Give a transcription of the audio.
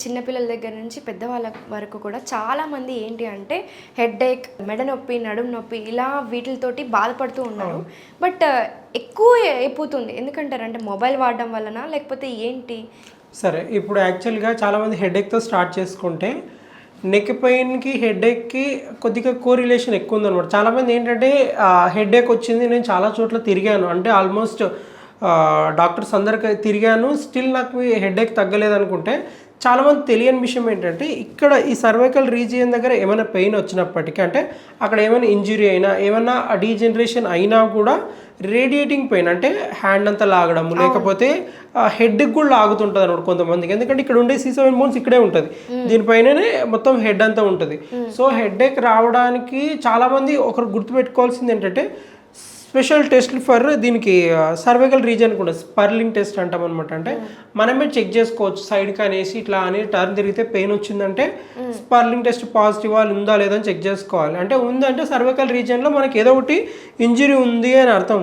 చిన్నపిల్లల దగ్గర నుంచి పెద్దవాళ్ళ వరకు కూడా చాలామంది ఏంటి అంటే హెడేక్, మెడ నొప్పి, నడుము నొప్పి ఇలా వీటితోటి బాధపడుతూ ఉన్నారు. బట్ ఎక్కువ అయిపోతుంది ఎందుకంటారంటే మొబైల్ వాడడం వలన లేకపోతే ఏంటి? సరే, ఇప్పుడు యాక్చువల్గా చాలామంది హెడేక్తో స్టార్ట్ చేసుకుంటే నెక్ పెయిన్కి హెడేక్కి కొద్దిగా కోరిలేషన్ ఎక్కువ ఉందన్నమాట. చాలామంది ఏంటంటే హెడేక్ వచ్చింది, నేను చాలా చోట్ల తిరిగాను, అంటే ఆల్మోస్ట్ డాక్టర్స్ అందరికీ తిరిగాను, స్టిల్ నాకు హెడేక్ తగ్గలేదు అనుకుంటే చాలామంది తెలియని విషయం ఏంటంటే ఇక్కడ ఈ సర్వైకల్ రీజియన్ దగ్గర ఏమైనా పెయిన్ వచ్చినప్పటికీ, అంటే అక్కడ ఏమైనా ఇంజురీ అయినా ఏమైనా డీజనరేషన్ అయినా కూడా రేడియేటింగ్ పెయిన్, అంటే హ్యాండ్ అంతా లాగడము, లేకపోతే హెడ్కి కూడా లాగుతుంటుంది అనమాట కొంతమందికి. ఎందుకంటే ఇక్కడ ఉండే C7 బోన్స్ ఇక్కడే ఉంటుంది, దీనిపైననే మొత్తం హెడ్ అంతా ఉంటుంది. సో హెడేక్ రావడానికి చాలామంది ఒకరు గుర్తుపెట్టుకోవాల్సింది ఏంటంటే స్పెషల్ టెస్ట్లు ఫర్ దీనికి సర్వైకల్ రీజియన్ కూడా స్పర్లింగ్ టెస్ట్ అంటాం అనమాట. అంటే మనమే చెక్ చేసుకోవచ్చు, సైడ్కి అనేసి ఇట్లా అని టర్న్ తిరిగితే పెయిన్ వచ్చిందంటే స్పర్లింగ్ టెస్ట్ పాజిటివ్ ఉందా లేదని చెక్ చేసుకోవాలి. అంటే ఉందంటే సర్వైకల్ రీజియన్లో మనకి ఏదో ఒకటి ఇంజరీ ఉంది అని అర్థం.